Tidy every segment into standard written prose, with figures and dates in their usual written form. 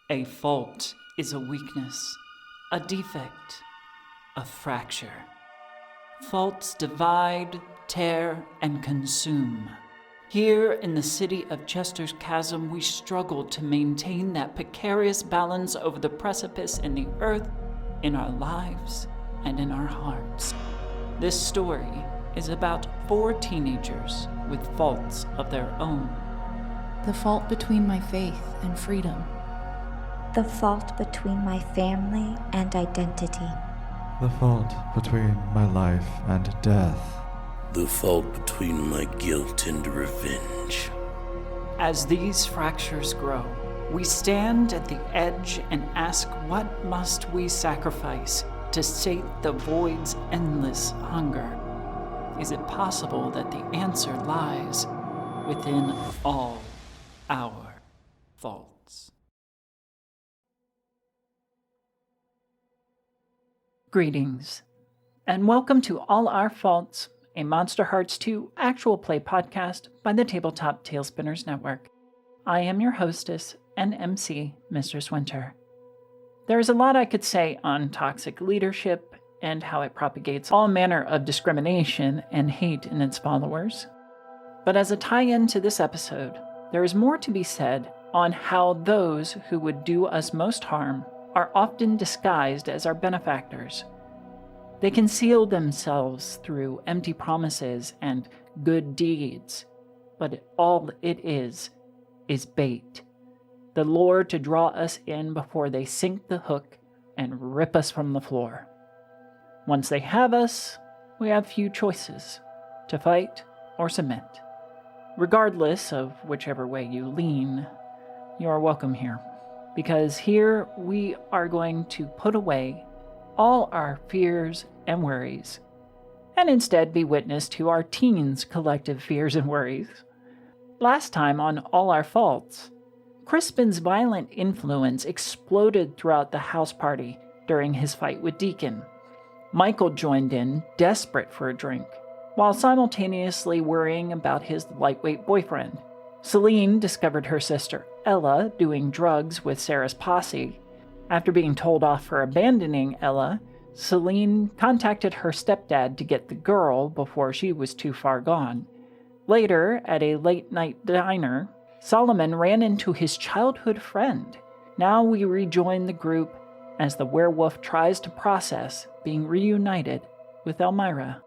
A fault is a weakness, a defect, a fracture. Faults divide, tear, and consume. Here in the city of Chester's Chasm, we struggle to maintain that precarious balance over the precipice in the earth, in our lives, and in our hearts. This story is about 4 teenagers with faults of their own. The fault between my faith and freedom. The fault between my family and identity. The fault between my life and death. The fault between my guilt and revenge. As these fractures grow, we stand at the edge and ask, what must we sacrifice to sate the void's endless hunger? Is it possible that the answer lies within all our faults? Greetings, and welcome to All Our Faults, a Monster Hearts 2 actual play podcast by the Tabletop Talespinners Network. I am your hostess and MC, Mistress Winter. There is a lot I could say on toxic leadership and how it propagates all manner of discrimination and hate in its followers. But as a tie-in to this episode, there is more to be said on how those who would do us most harm are often disguised as our benefactors. They conceal themselves through empty promises and good deeds, but all it is bait. The lure to draw us in before they sink the hook and rip us from the floor. Once they have us, we have few choices, to fight or submit. Regardless of whichever way you lean, you are welcome here, because here we are going to put away all our fears and worries, and instead be witness to our teens' collective fears and worries. Last time on All Our Faults, Crispin's violent influence exploded throughout the house party during his fight with Deacon. Michael joined in, desperate for a drink, while simultaneously worrying about his lightweight boyfriend. Saline discovered her sister Ella doing drugs with Sarah's posse. After being told off for abandoning Ella, Saline contacted her stepdad to get the girl before she was too far gone. Later, at a late-night diner, Solomon ran into his childhood friend. Now we rejoin the group as the werewolf tries to process being reunited with Elmira.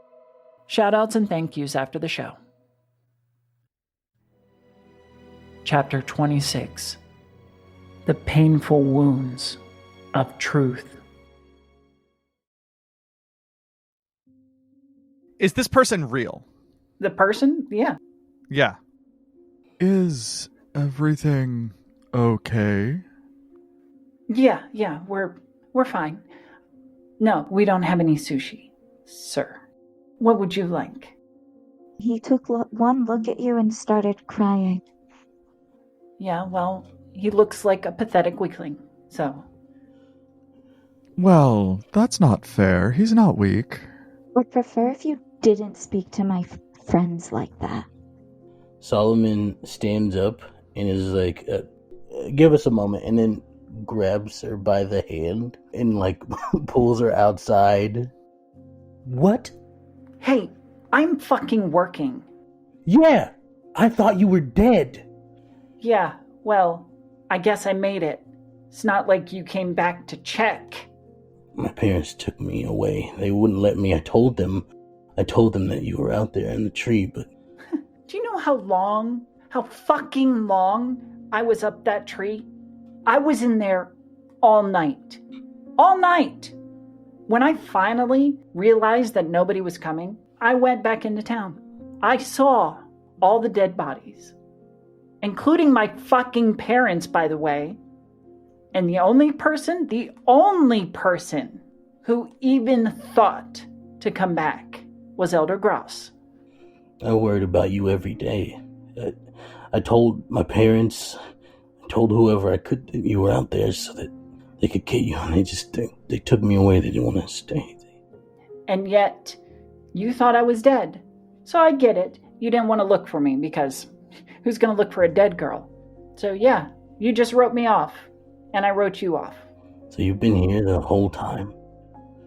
Shoutouts and thank yous after the show. Chapter 26. The Painful Wounds of Truth. Is this person real? The person? Yeah. Yeah. Is everything okay? Yeah, we're fine. No, we don't have any sushi, sir. What would you like? He took one look at you and started crying. Yeah, well, he looks like a pathetic weakling, so. Well, that's not fair. He's not weak. Would prefer if you didn't speak to my friends like that. Solomon stands up and is like, give us a moment, and then grabs her by the hand and pulls her outside. What? Hey, I'm fucking working. Yeah, I thought you were dead. Yeah, well, I guess I made it. It's not like you came back to check. My parents took me away. They wouldn't let me. I told them that you were out there in the tree, but... Do you know how fucking long I was up that tree? I was in there all night. All night! When I finally realized that nobody was coming, I went back into town. I saw all the dead bodies, including my fucking parents, by the way. And the only person who even thought to come back was Elder Gross. I worried about you every day. I told my parents, I told whoever I could that you were out there so that they could get you, and they took me away. They didn't want to stay. And yet, you thought I was dead. So I get it. You didn't want to look for me because who's going to look for a dead girl? So yeah, you just wrote me off. and I wrote you off. So you've been here the whole time?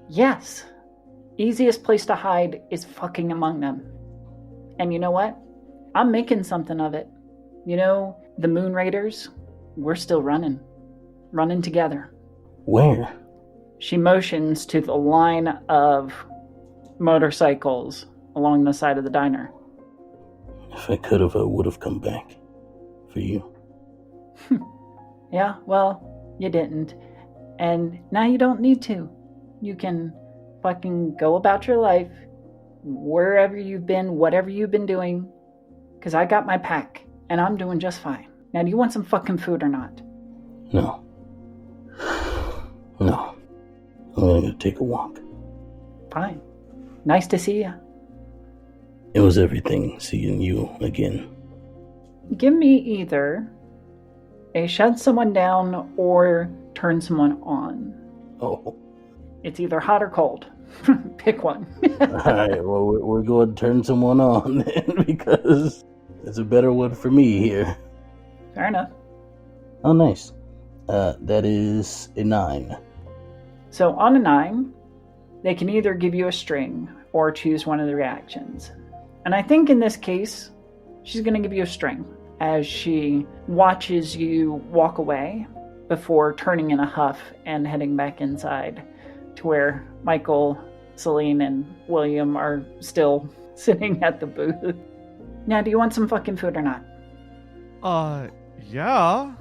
Yes. Easiest place to hide is fucking among them. And you know what? I'm making something of it. You know, the Moon Raiders, we're still running. Running together. Where? She motions to the line of motorcycles along the side of the diner. If I could have, I would have come back. For you. Yeah, well, you didn't. And now you don't need to. You can fucking go about your life, wherever you've been, whatever you've been doing, because I got my pack, and I'm doing just fine. Now, do you want some fucking food or not? No. No. I'm gonna go take a walk. Fine. Nice to see you. It was everything, seeing you again. Give me either a shut someone down or turn someone on. Oh. It's either hot or cold. Pick one. Alright, well, we're going to turn someone on then, because it's a better one for me here. Fair enough. Oh, nice. That is a 9. So on a 9, they can either give you a string or choose one of the reactions. And I think in this case, she's going to give you a string as she watches you walk away before turning in a huff and heading back inside to where Michael, Saline, and William are still sitting at the booth. Now, do you want some fucking food or not? Yeah.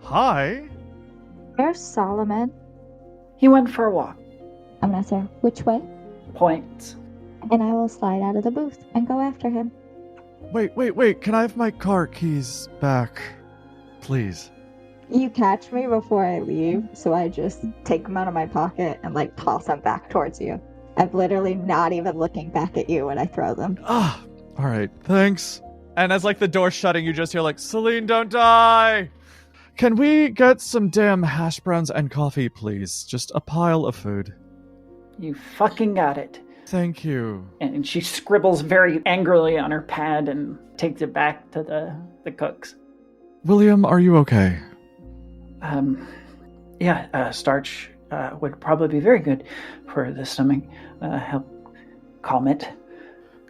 Hi. Where's Solomon? He went for a walk. I'm gonna say, which way? Points. And I will slide out of the booth and go after him. Wait. Can I have my car keys back? Please. You catch me before I leave, so I just take them out of my pocket and toss them back towards you. I'm literally not even looking back at you when I throw them. Alright, thanks. And as the door shutting, you just hear Saline, don't die. Can we get some damn hash browns and coffee, please? Just a pile of food. You fucking got it. Thank you. And she scribbles very angrily on her pad and takes it back to the cooks. William, are you okay? Starch would probably be very good for the stomach. Help calm it.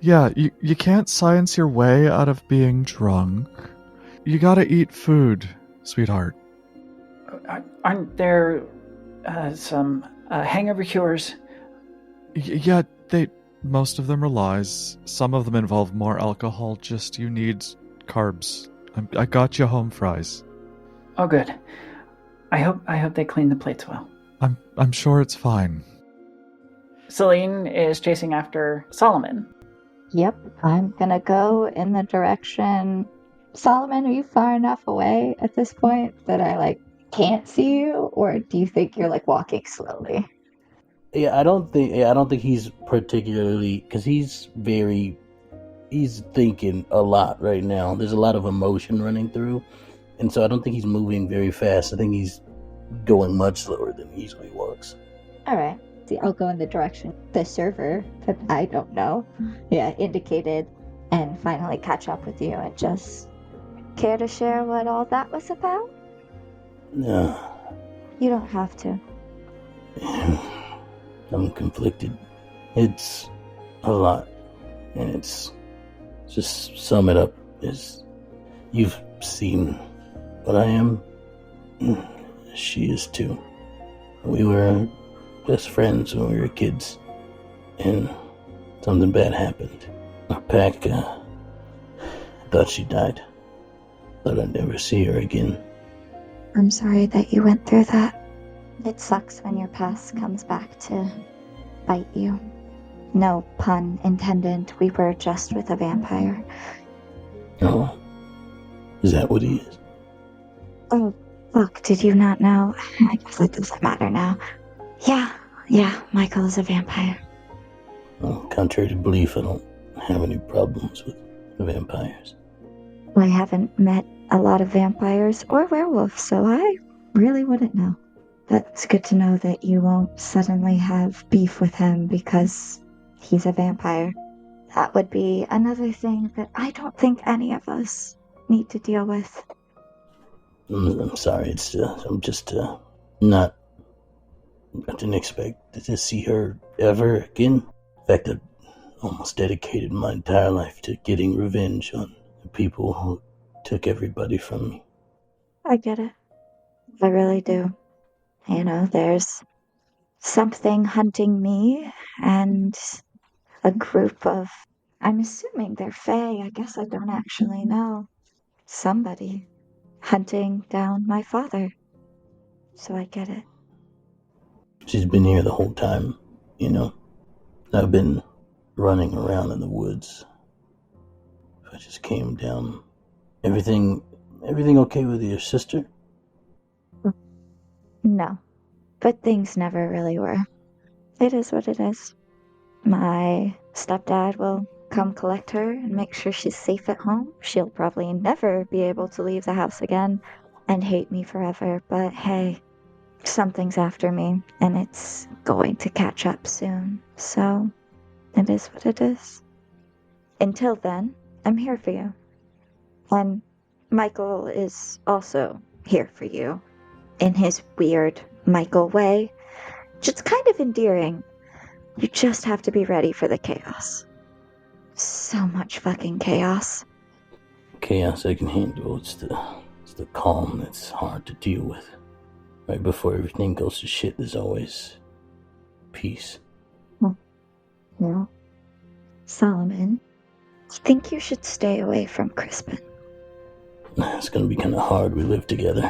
Yeah, you can't science your way out of being drunk. You gotta eat food, sweetheart. Aren't there some hangover cures? Yeah, most of them are lies. Some of them involve more alcohol. Just you need carbs. I got you home fries. Oh, good. I hope they clean the plates well. I'm sure it's fine. Saline is chasing after Solomon. Yep, I'm gonna go in the direction. Solomon, are you far enough away at this point that I can't see you, or do you think you're walking slowly? Yeah, I don't think he's particularly, because he's thinking a lot right now. There's a lot of emotion running through, and so I don't think he's moving very fast. I think he's going much slower than he usually walks. All right. See, I'll go in the direction the server that I don't know, indicated, and finally catch up with you. And just care to share what all that was about? No. You don't have to. I'm conflicted. It's a lot, and it's just sum it up is you've seen what I am. She is too. We were best friends when we were kids, and something bad happened. Our pack thought she died. Thought I'd never see her again. I'm sorry that you went through that. It sucks when your past comes back to bite you. No pun intended. We were just with a vampire. Oh, is that what he is? Oh, fuck, did you not know? I guess it doesn't matter now. Yeah, Michael is a vampire. Well, contrary to belief, I don't have any problems with vampires. I haven't met a lot of vampires or werewolves, so I really wouldn't know. That's good to know that you won't suddenly have beef with him because he's a vampire. That would be another thing that I don't think any of us need to deal with. I'm sorry. I'm just not. I didn't expect to see her ever again. In fact, I almost dedicated my entire life to getting revenge on the people who took everybody from me. I get it. I really do. You know, there's something hunting me and a group of, I'm assuming they're Fae. I guess I don't actually know. Somebody hunting down my father. So I get it. She's been here the whole time, you know. I've been running around in the woods. I just came down. Everything okay with your sister? No. But things never really were. It is what it is. My stepdad will come collect her and make sure she's safe at home. She'll probably never be able to leave the house again and hate me forever, but hey, something's after me and it's going to catch up soon. So, it is what it is. Until then, I'm here for you. And Michael is also here for you in his weird Michael way. Just kind of endearing. You just have to be ready for the chaos. So much fucking chaos. Chaos I can handle. It's the calm that's hard to deal with. Right before everything goes to shit, there's always peace. Well, Solomon, I think you should stay away from Crispin. It's gonna be kind of hard. We live together.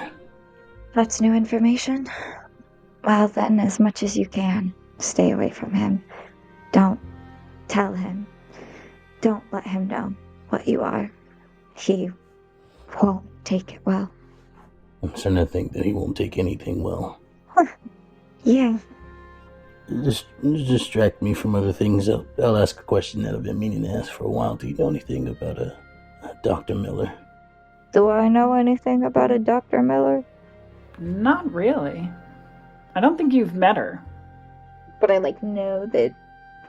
That's new information? Well then, as much as you can, stay away from him. Don't tell him. Don't let him know what you are. He won't take it well. I'm starting to think that he won't take anything well. Yeah. Just distract me from other things. I'll ask a question that I've been meaning to ask for a while. Do you know anything about a Dr. Miller? Do I know anything about a Dr. Miller? Not really. I don't think you've met her. But I know that.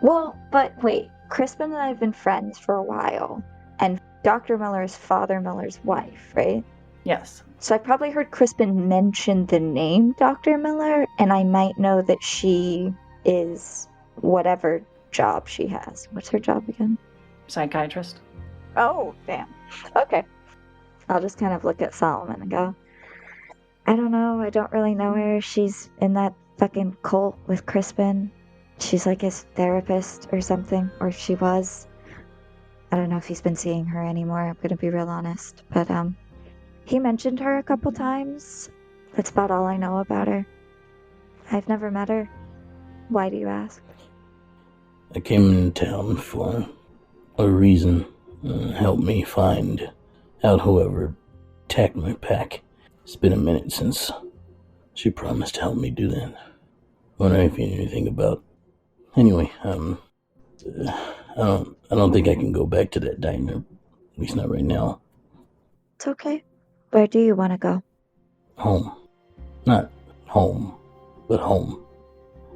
Well, but wait. Crispin and I have been friends for a while. And Dr. Miller is Father Miller's wife, right? Yes. So I probably heard Crispin mention the name Dr. Miller, and I might know that she is whatever job she has. What's her job again? Psychiatrist. Oh, damn. Okay. I'll just kind of look at Solomon and go, I don't know. I don't really know her. She's in that fucking cult with Crispin. She's like his therapist or something, or she was. I don't know if he's been seeing her anymore. I'm gonna be real honest. But, he mentioned her a couple times. That's about all I know about her. I've never met her. Why do you ask? I came into town for a reason. Help me find out whoever attacked my pack. It's been a minute since she promised to help me do that. Wondering if you knew anything about. Anyway, I don't think I can go back to that diner. At least not right now. It's okay. Where do you want to go? Home. Not home, but home.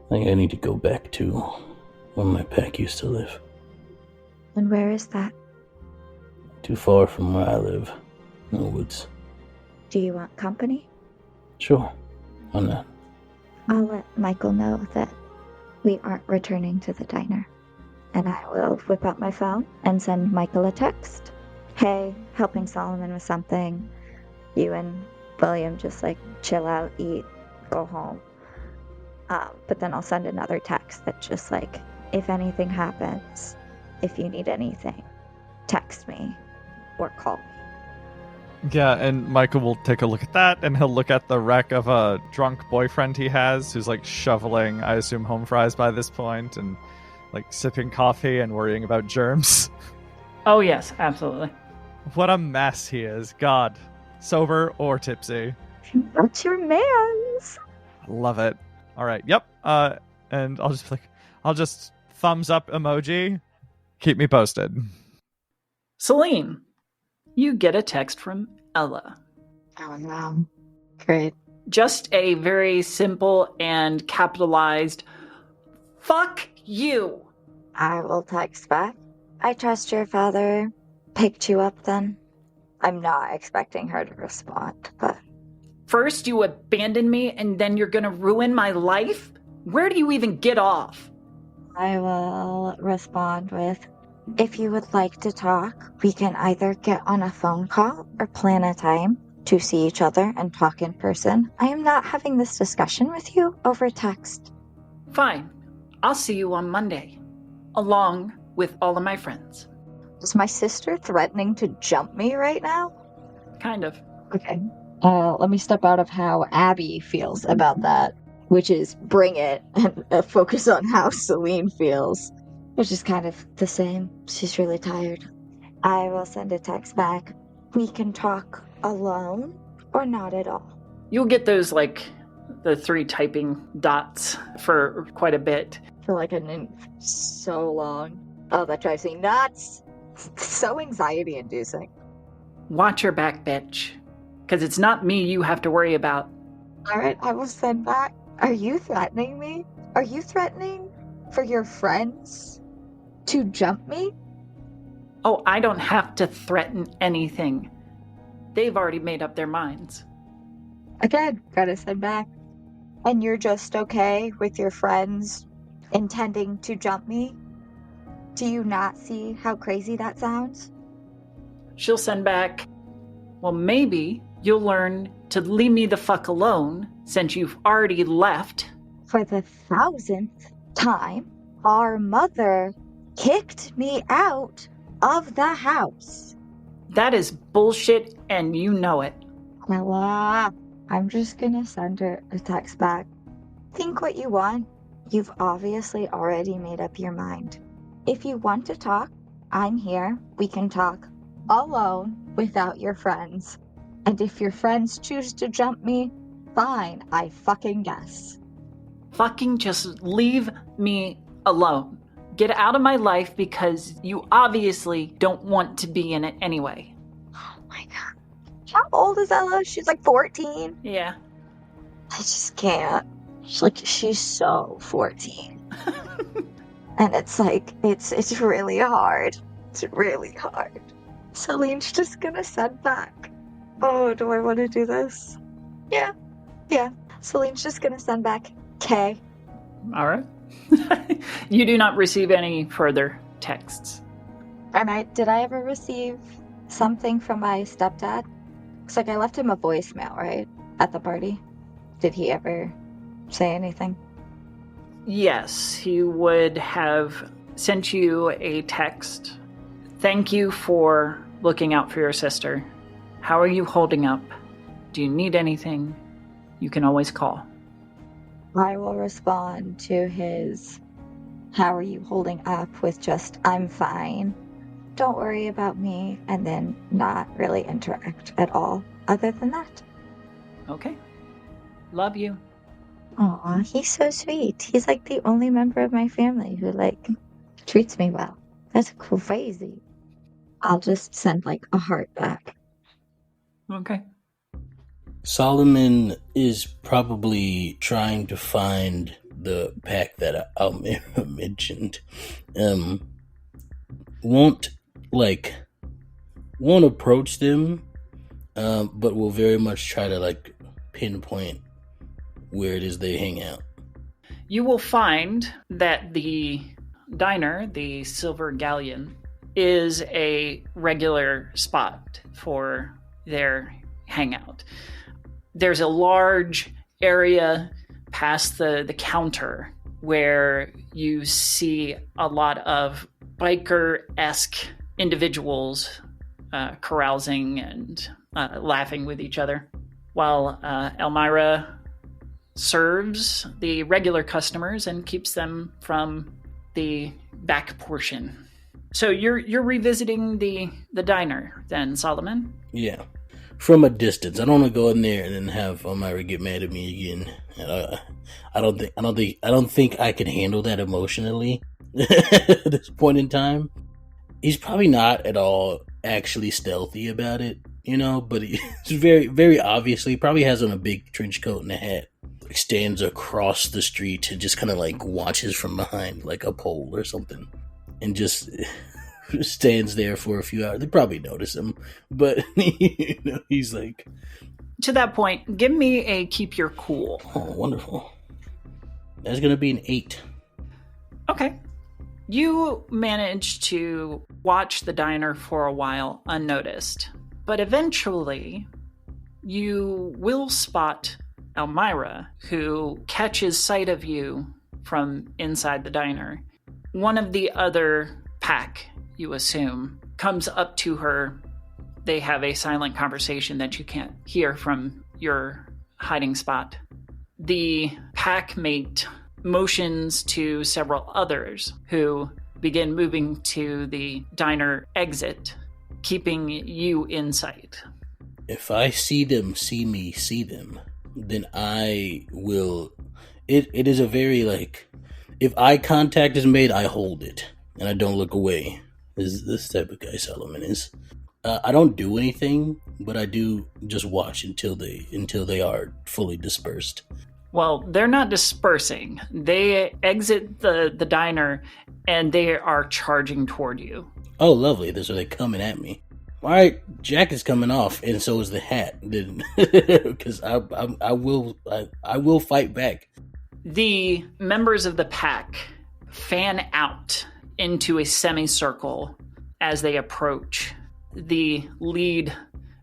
I think I need to go back to where my pack used to live. And where is that? Too far from where I live. In the woods. Do you want company? Sure. Why not? I'll let Michael know that we aren't returning to the diner. And I will whip out my phone and send Michael a text. Hey, helping Solomon with something. You and William just chill out, eat, go home. But then I'll send another text that just if anything happens, if you need anything, text me or call me. Yeah, and Michael will take a look at that, and he'll look at the wreck of a drunk boyfriend he has, who's shoveling, I assume, home fries by this point, and sipping coffee and worrying about germs. Oh, yes, absolutely. What a mess he is. God. Sober or tipsy. That's your man's. Love it. All right. Yep. And I'll just thumbs up emoji. Keep me posted. Saline, you get a text from Ella. Oh, no. Great. Just a very simple and capitalized, fuck you. I will text back. I trust your father picked you up then. I'm not expecting her to respond, but First you abandon me, and then you're gonna ruin my life? Where do you even get off? I will respond with, if you would like to talk, we can either get on a phone call or plan a time to see each other and talk in person. I am not having this discussion with you over text. Fine. I'll see you on Monday, along with all of my friends. Is my sister threatening to jump me right now? Kind of. Okay. Let me step out of how Abby feels about that, which is bring it, and focus on how Saline feels, which is kind of the same. She's really tired. I will send a text back. We can talk alone or not at all. You'll get those, the 3 typing dots for quite a bit. For so long. Oh, that drives me nuts. So anxiety-inducing. Watch your back, bitch. Because it's not me you have to worry about. Alright, I will send back. Are you threatening me? Are you threatening for your friends to jump me? Oh, I don't have to threaten anything. They've already made up their minds. Again, gotta send back. And you're just okay with your friends intending to jump me? Do you not see how crazy that sounds? She'll send back, well, maybe you'll learn to leave me the fuck alone since you've already left. For the 1000th time, our mother kicked me out of the house. That is bullshit, and you know it. Well, I'm just gonna send her a text back. Think what you want. You've obviously already made up your mind. If you want to talk, I'm here. We can talk alone without your friends. And if your friends choose to jump me, fine, I fucking guess. Fucking just leave me alone. Get out of my life because you obviously don't want to be in it anyway. Oh my god. How old is Ella? She's 14. Yeah. I just can't. She's so 14. And it's really hard. It's really hard. Saline's just gonna send back. Oh, do I want to do this? Yeah. Saline's just gonna send back K. All right. You do not receive any further texts. And did I ever receive something from my stepdad? Looks like I left him a voicemail, right? At the party. Did he ever say anything? Yes, he would have sent you a text. Thank you for looking out for your sister. How are you holding up? Do you need anything? You can always call. I will respond to his, how are you holding up, with just, I'm fine. Don't worry about me, and then not really interact at all other than that. Okay. Love you. Aw, he's so sweet. He's the only member of my family who treats me well. That's crazy. I'll just send a heart back. Okay. Solomon is probably trying to find the pack that Elmira mentioned. Won't approach them, but will very much try to pinpoint where it is they hang out. You will find that the diner, the Silver Galleon, is a regular spot for their hangout. There's a large area past the counter where you see a lot of biker-esque individuals carousing and laughing with each other, while Elmira serves the regular customers and keeps them from the back portion. So you're revisiting the diner then, Solomon? Yeah, from a distance. I don't want to go in there and then have Elmira get mad at me again. I don't think I can handle that emotionally at this point in time. He's probably not at all actually stealthy about it, but he's very, very obviously probably has on a big trench coat and a hat. Stands across the street and just kind of watches from behind a pole or something, and just stands there for a few hours. They probably notice him, but he's to that point, give me a keep your cool. Oh, wonderful. That's going to be an 8. Okay. You manage to watch the diner for a while unnoticed, but eventually you will spot Elmira, who catches sight of you from inside the diner. One of the other pack, you assume, comes up to her. They have a silent conversation that you can't hear from your hiding spot. The pack mate motions to several others who begin moving to the diner exit, keeping you in sight. If I see them, see me, see them, then I will... It is a very, if eye contact is made, I hold it, and I don't look away. This type of guy Solomon is. I don't do anything, but I do just watch until they are fully dispersed. Well, they're not dispersing. They exit the diner, and they are charging toward you. Oh, lovely. So they're coming at me. All right, Jack is coming off, and so is the hat. Because I will fight back. The members of the pack fan out into a semicircle as they approach. The lead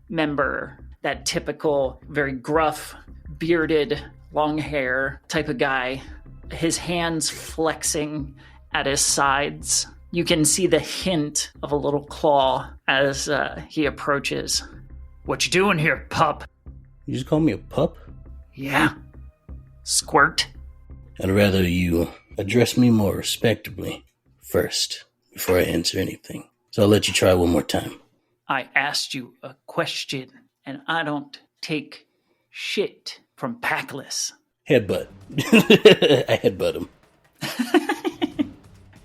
member, that typical, very gruff, bearded, long hair type of guy, his hands flexing at his sides. You can see the hint of a little claw as he approaches. What you doing here, pup? You just call me a pup? Yeah. Squirt. I'd rather you address me more respectably first before I answer anything. So I'll let you try one more time. I asked you a question, and I don't take shit from Packless. Headbutt. I headbutt him.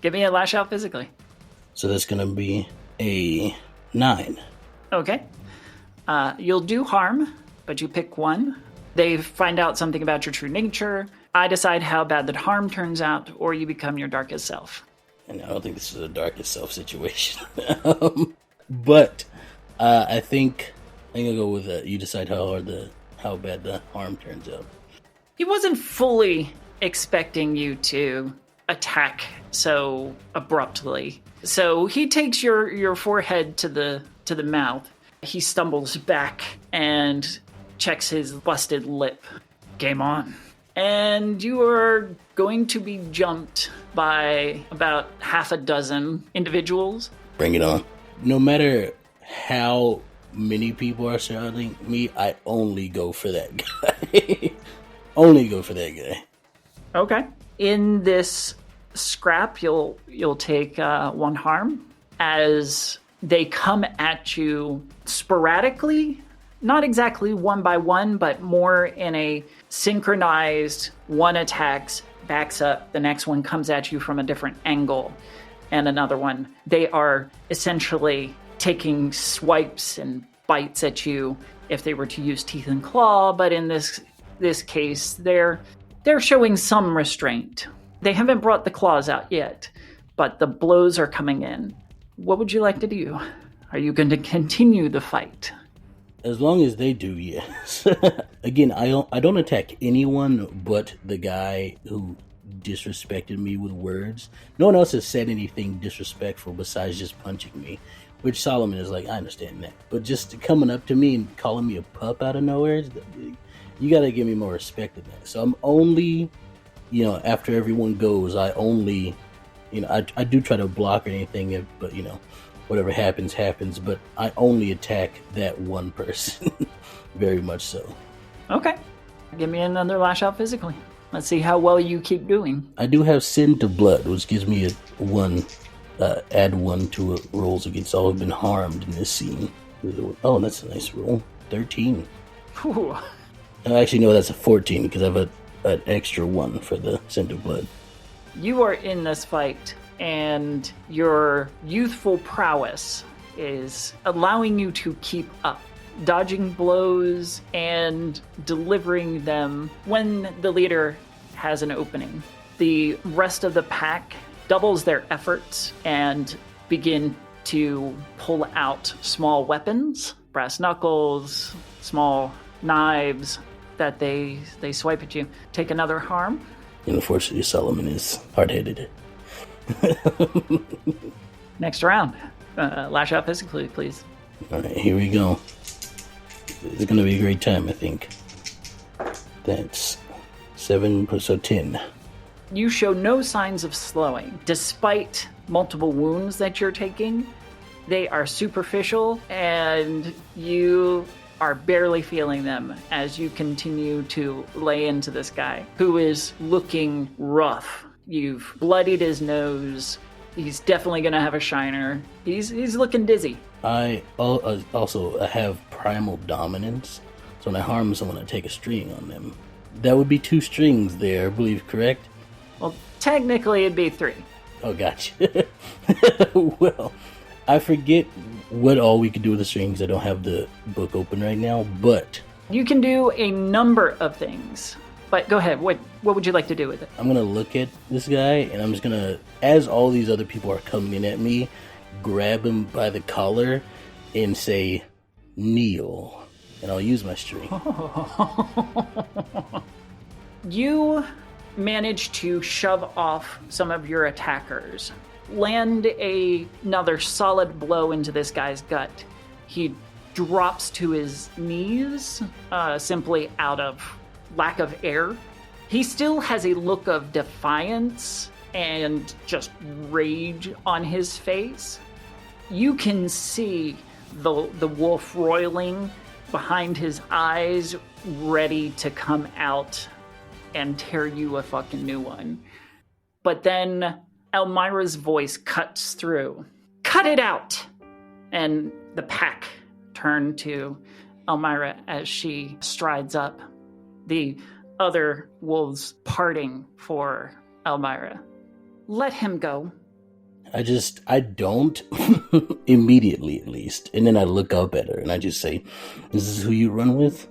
Give me a lash out physically. So that's going to be a 9. Okay. You'll do harm, but you pick one. They find out something about your true nature. I decide how bad that harm turns out, or you become your darkest self. And I don't think this is a darkest self situation. But I think I'll go with you decide how bad the harm turns out. He wasn't fully expecting you to attack so abruptly. So he takes your forehead to the mouth. He stumbles back and checks his busted lip. Game on. And you are going to be jumped by about half a dozen individuals. Bring it on. No matter how many people are surrounding me, I only go for that guy. Only go for that guy. Okay. In this scrap, you'll take 1 harm as they come at you sporadically. Not exactly one by one, but more in a synchronized, one attacks, backs up, the next one comes at you from a different angle, and another one. They are essentially taking swipes and bites at you if they were to use teeth and claw, but in this case, they're showing some restraint. They haven't brought the claws out yet, but the blows are coming in. What would you like to do? Are you going to continue the fight? As long as they do, yes. Again, I don't attack anyone but the guy who disrespected me with words. No one else has said anything disrespectful besides just punching me, which Solomon is like, I understand that. But just coming up to me and calling me a pup out of nowhere, you got to give me more respect than that. So I'm only, after everyone goes, I only, I do try to block or anything, but, whatever happens, but I only attack that one person. Very much so. Okay. Give me another lash out physically. Let's see how well you keep doing. I do have Sin to Blood, which gives me add 1 to rolls against all who've been harmed in this scene. Oh, that's a nice roll. 13. Whew. Actually, no, that's a 14 because I have an extra 1 for the Sin to Blood. You are in this fight, and your youthful prowess is allowing you to keep up, dodging blows and delivering them when the leader has an opening. The rest of the pack doubles their efforts and begin to pull out small weapons, brass knuckles, small knives that they swipe at you. Take another harm. Unfortunately, Solomon is hard-headed. Next round. Lash out physically, please. All right, here we go. It's going to be a great time, I think. That's 7 so 10. You show no signs of slowing. Despite multiple wounds that you're taking, they are superficial, and you are barely feeling them as you continue to lay into this guy, who is looking rough. You've bloodied his nose. He's definitely going to have a shiner. He's looking dizzy. I also have primal dominance, so when I harm someone, I take a string on them. That would be 2 strings there, I believe, correct? Well, technically it'd be 3. Oh, gotcha. Well, I forget what all we could do with the strings. I don't have the book open right now, but... You can do a number of things, but go ahead. What would you like to do with it? I'm going to look at this guy, and I'm just going to, as all these other people are coming in at me, grab him by the collar and say, kneel. And I'll use my string. You manage to shove off some of your attackers. Land another solid blow into this guy's gut. He drops to his knees, simply out of lack of air. He still has a look of defiance and just rage on his face. You can see the wolf roiling behind his eyes, ready to come out and tear you a fucking new one. But then Elmira's voice cuts through. Cut it out! And the pack turn to Elmira as she strides up. The other wolves parting for Elmira. Let him go. I don't, immediately at least. And then I look up at her and I just say, is this who you run with?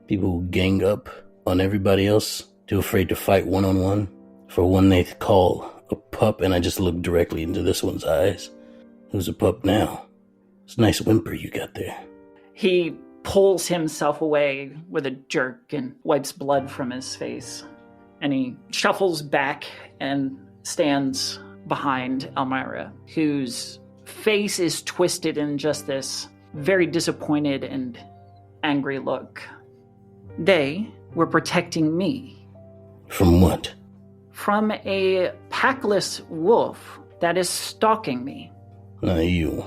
People who gang up on everybody else, too afraid to fight one-on-one? For one they call a pup, and I just look directly into this one's eyes. Who's a pup now? It's a nice whimper you got there. He pulls himself away with a jerk and wipes blood from his face. And he shuffles back and stands behind Elmira, whose face is twisted in just this very disappointed and angry look. They were protecting me. From what? From a packless wolf that is stalking me. Now you,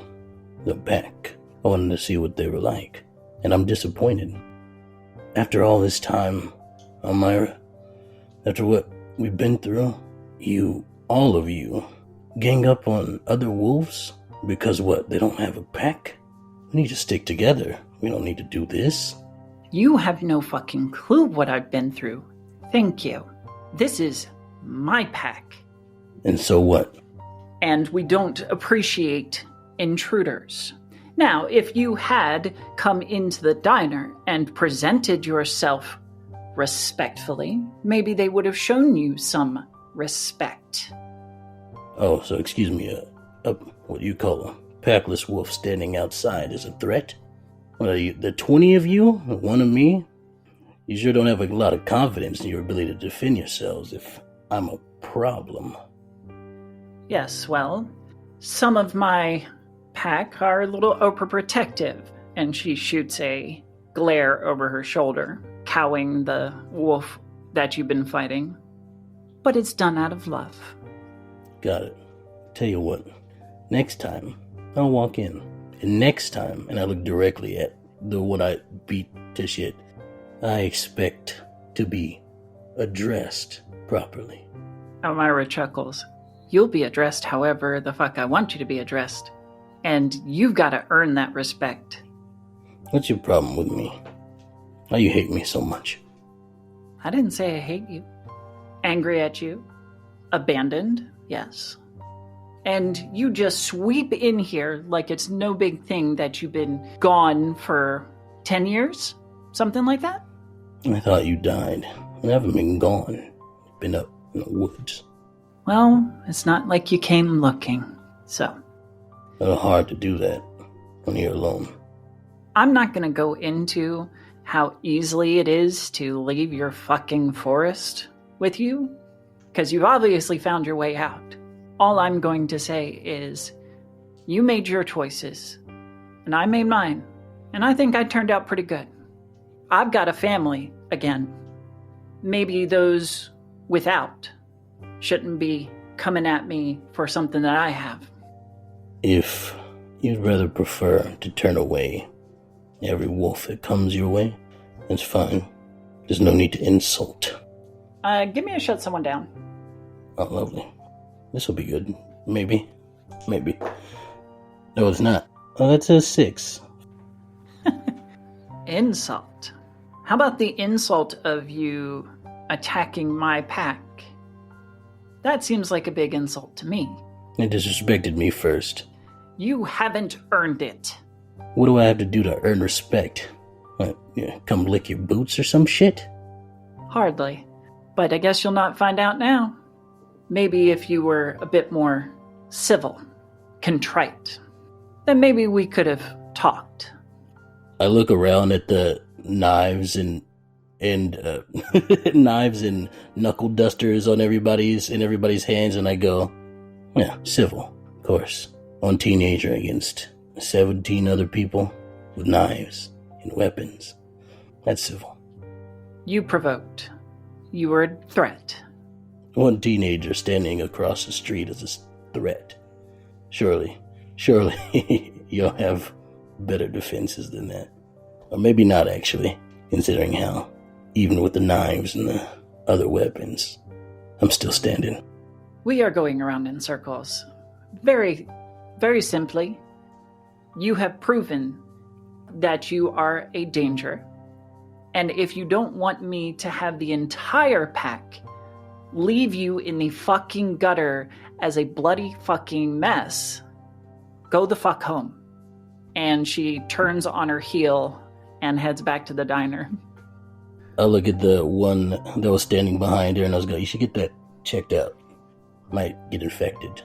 the pack. I wanted to see what they were like, and I'm disappointed. After all this time, Elmira, after what we've been through, you, all of you, gang up on other wolves? Because what, they don't have a pack? We need to stick together. We don't need to do this. You have no fucking clue what I've been through. Thank you. This is my pack. And so what? And we don't appreciate intruders. Now, if you had come into the diner and presented yourself respectfully, maybe they would have shown you some respect. Oh, so excuse me, what do you call a packless wolf standing outside is a threat? What are you, the 20 of you? One of me? You sure don't have a lot of confidence in your ability to defend yourselves if I'm a problem. Yes, well, some of my pack are a little overprotective, and she shoots a glare over her shoulder, cowing the wolf that you've been fighting. But it's done out of love. Got it. Tell you what, next time, I'll walk in. And next time, and I look directly at the one I beat to shit, I expect to be addressed properly. Elmira chuckles. You'll be addressed however the fuck I want you to be addressed. And you've got to earn that respect. What's your problem with me? Why you hate me so much? I didn't say I hate you. Angry at you. Abandoned, yes. And you just sweep in here like it's no big thing that you've been gone for 10 years? Something like that? I thought you died. I haven't been gone. I've been up in the woods. Well, it's not like you came looking, so. It's hard to do that when you're alone. I'm not going to go into how easily it is to leave your fucking forest with you? Because you've obviously found your way out. All I'm going to say is, you made your choices, and I made mine, and I think I turned out pretty good. I've got a family again. Maybe those without shouldn't be coming at me for something that I have. If you'd rather prefer to turn away every wolf that comes your way, that's fine. There's no need to insult. Give me a shut someone down. Oh, lovely. This will be good. Maybe. No, it's not. Oh, that's a 6. Insult. How about the insult of you attacking my pack? That seems like a big insult to me. It disrespected me first. You haven't earned it. What do I have to do to earn respect? What, come lick your boots or some shit? Hardly. But I guess you'll not find out now. Maybe if you were a bit more civil, contrite, then maybe we could have talked. I look around at the knives and knives and knuckle dusters on everybody's hands, and I go, yeah, civil, of course. One teenager against 17 other people with knives and weapons. That's civil. You provoked. You were a threat. One teenager standing across the street is a threat. Surely, you'll have better defenses than that. Or maybe not, actually, considering how, even with the knives and the other weapons, I'm still standing. We are going around in circles. Very, very simply, you have proven that you are a danger. And if you don't want me to have the entire pack leave you in the fucking gutter as a bloody fucking mess, go the fuck home. And she turns on her heel and heads back to the diner. I look at the one that was standing behind her and I was going, you should get that checked out. Might get infected.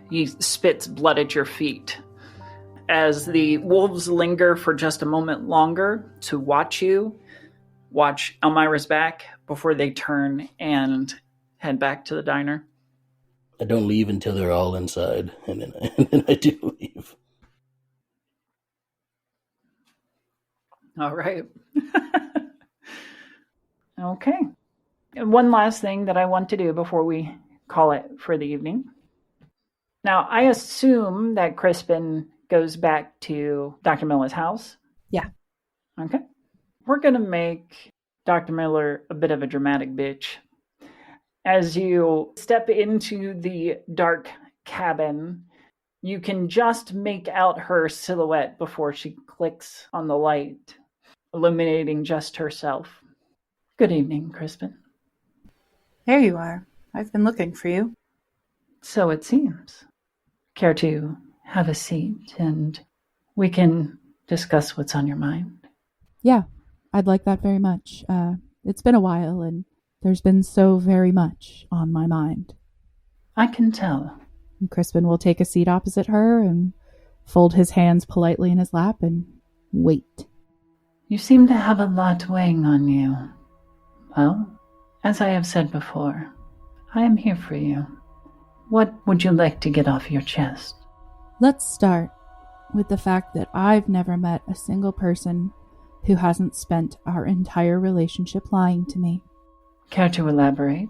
He spits blood at your feet. As the wolves linger for just a moment longer to watch you, watch Elmira's back before they turn and head back to the diner. I don't leave until they're all inside, and then I do leave. All right. Okay. And one last thing that I want to do before we call it for the evening. Now, I assume that Crispin goes back to Dr. Miller's house. Yeah. Okay. We're going to make Dr. Miller a bit of a dramatic bitch. As you step into the dark cabin, you can just make out her silhouette before she clicks on the light, illuminating just herself. Good evening, Crispin. There you are. I've been looking for you. So it seems. Care to have a seat and we can discuss what's on your mind? Yeah, I'd like that very much. It's been a while and there's been so very much on my mind. I can tell. And Crispin will take a seat opposite her and fold his hands politely in his lap and wait. You seem to have a lot weighing on you. Well, as I have said before, I am here for you. What would you like to get off your chest? Let's start with the fact that I've never met a single person who hasn't spent our entire relationship lying to me. Care to elaborate?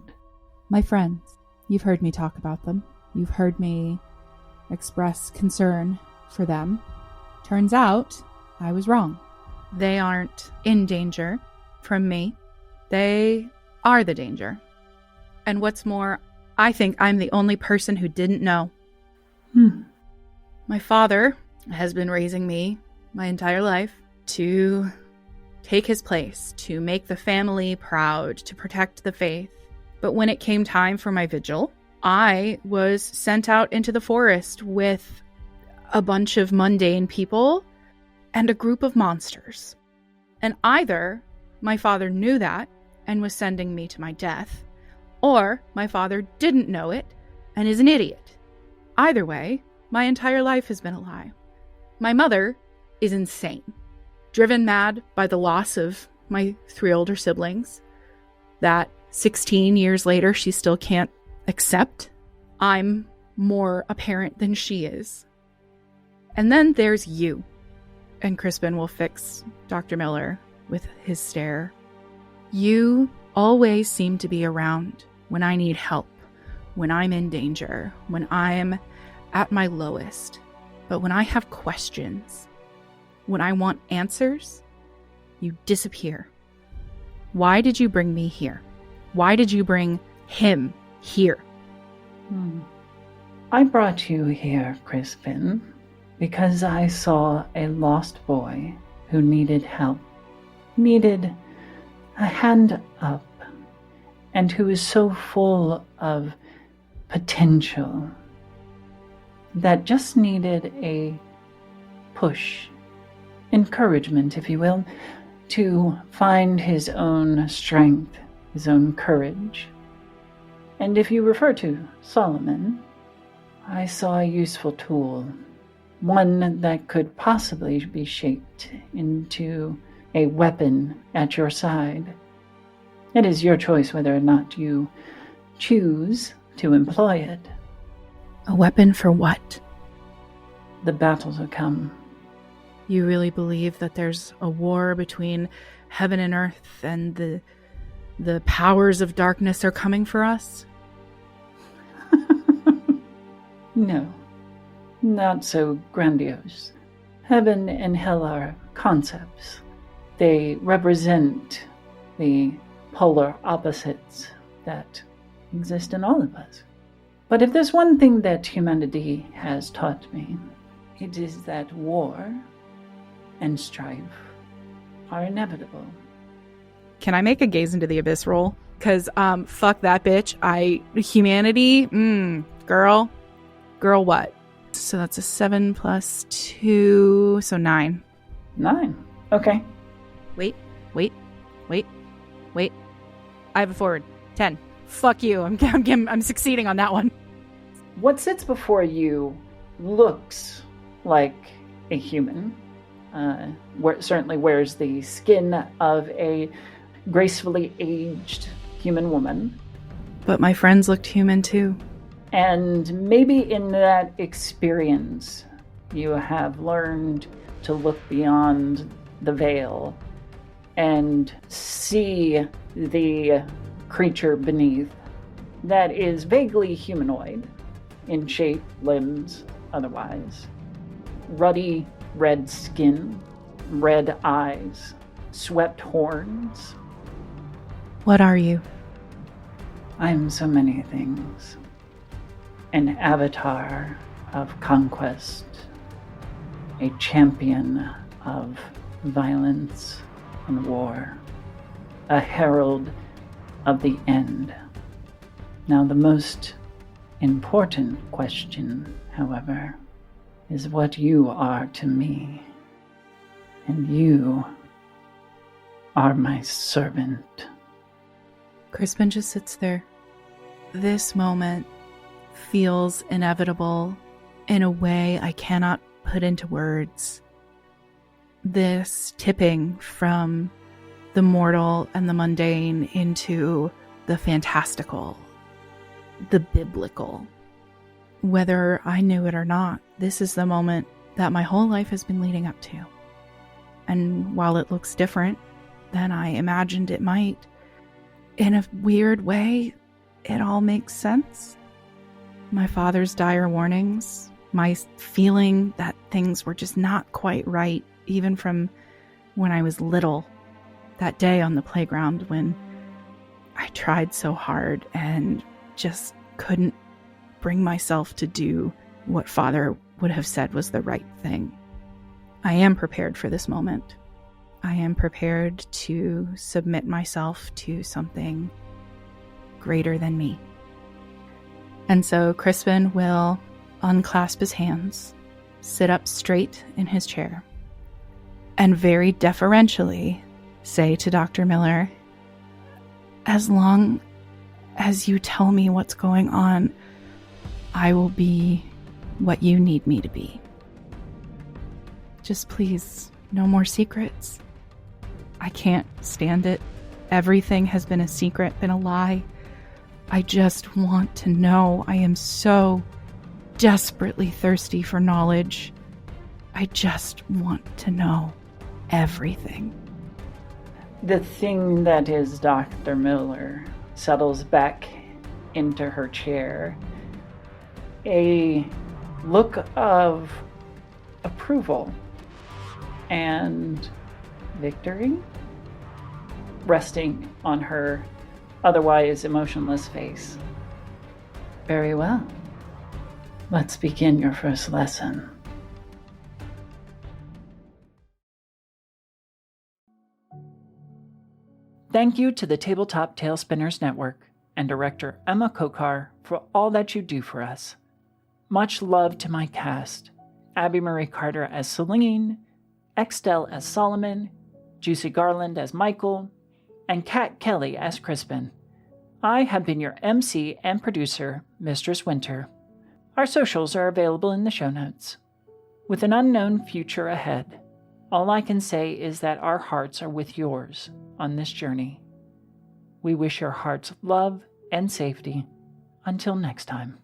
My friends. You've heard me talk about them. You've heard me express concern for them. Turns out, I was wrong. They aren't in danger from me. They are the danger. And what's more, I think I'm the only person who didn't know. My father has been raising me my entire life to take his place, to make the family proud, to protect the faith. But when it came time for my vigil, I was sent out into the forest with a bunch of mundane people and a group of monsters. And either my father knew that and was sending me to my death, or my father didn't know it and is an idiot. Either way, my entire life has been a lie. My mother is insane. driven mad by the loss of my 3 older siblings that 16 years later she still can't accept. I'm more a parent than she is. And then there's you. And Crispin will fix Dr. Miller with his stare. You always seem to be around when I need help, when I'm in danger, when I'm at my lowest. But when I have questions, when I want answers, you disappear. Why did you bring me here? Why did you bring him here? I brought you here, Crispin, because I saw a lost boy who needed help, needed a hand up, and who is so full of potential that just needed a push, encouragement, if you will, to find his own strength, his own courage. And if you refer to Solomon, I saw a useful tool, one that could possibly be shaped into a weapon at your side. It is your choice whether or not you choose to employ it. A weapon for what? The battles will come. You really believe that there's a war between heaven and earth and the powers of darkness are coming for us? No, not so grandiose. Heaven and hell are concepts. They represent the polar opposites that exist in all of us. But if there's one thing that humanity has taught me, it is that war and strife are inevitable. Can I make a gaze into the abyss roll? Because, fuck that bitch. Humanity, girl what? So that's a 7 plus 2, so 9. 9, okay. Wait. I have a forward. 10. Fuck you. I'm succeeding on that one. What sits before you looks like a human. Certainly wears the skin of a gracefully aged human woman. But my friends looked human too. And maybe in that experience, you have learned to look beyond the veil and see the creature beneath that is vaguely humanoid in shape, limbs, otherwise. Ruddy red skin, red eyes, swept horns. What are you? I am so many things. An avatar of conquest, a champion of violence and war, a herald of the end. Now, the most important question, however, is what you are to me. And you are my servant. Crispin just sits there. This moment feels inevitable in a way I cannot put into words. This tipping from the mortal and the mundane into the fantastical, the biblical. Whether I knew it or not, this is the moment that my whole life has been leading up to. And while it looks different than I imagined it might, in a weird way, it all makes sense. My father's dire warnings, my feeling that things were just not quite right, even from when I was little, that day on the playground when I tried so hard and just couldn't bring myself to do what Father would have said was the right thing. I am prepared for this moment. I am prepared to submit myself to something greater than me. And so Crispin will unclasp his hands, sit up straight in his chair, and very deferentially say to Dr. Miller, as long as you tell me what's going on, I will be what you need me to be. Just please No more secrets. I can't stand it. Everything has been a secret, been a lie. I just want to know. I am so desperately thirsty for knowledge. I just want to know everything. The thing that is Dr. Miller settles back into her chair. A look of approval and victory resting on her otherwise emotionless face. Very well. Let's begin your first lesson. Thank you to the Tabletop Talespinners Network and director Emma Kocar for all that you do for us. Much love to my cast, Abby Marie Carter as Saline, Extell as Solomon, Juicy Garland as Michael, and Kat Kelly as Crispin. I have been your MC and producer, Mistress Winter. Our socials are available in the show notes. With an unknown future ahead, all I can say is that our hearts are with yours on this journey. We wish your hearts love and safety. Until next time.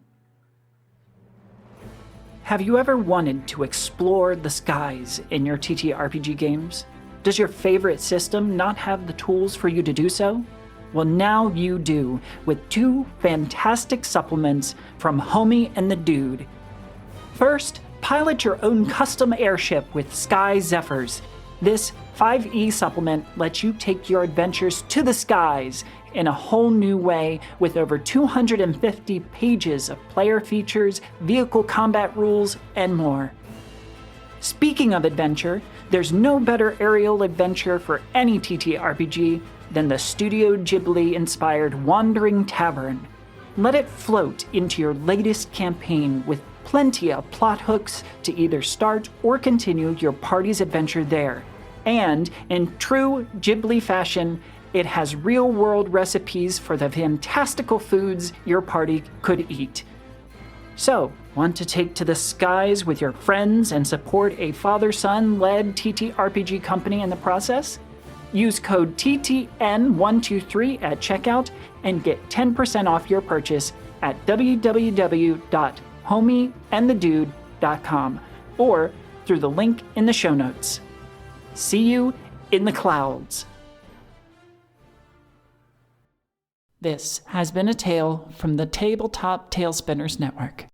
Have you ever wanted to explore the skies in your TTRPG games? Does your favorite system not have the tools for you to do so? Well, now you do, with 2 fantastic supplements from Homie and the Dude. First, pilot your own custom airship with Sky Zephyrs. This 5e supplement lets you take your adventures to the skies in a whole new way with over 250 pages of player features, vehicle combat rules, and more. Speaking of adventure, there's no better aerial adventure for any TTRPG than the Studio Ghibli-inspired Wandering Tavern. Let it float into your latest campaign with plenty of plot hooks to either start or continue your party's adventure there. And, in true Ghibli fashion, it has real-world recipes for the fantastical foods your party could eat. So, want to take to the skies with your friends and support a father-son-led TTRPG company in the process? Use code TTN123 at checkout and get 10% off your purchase at www.homieandthedude.com or through the link in the show notes. See you in the clouds. This has been a tale from the Tabletop Talespinners Network.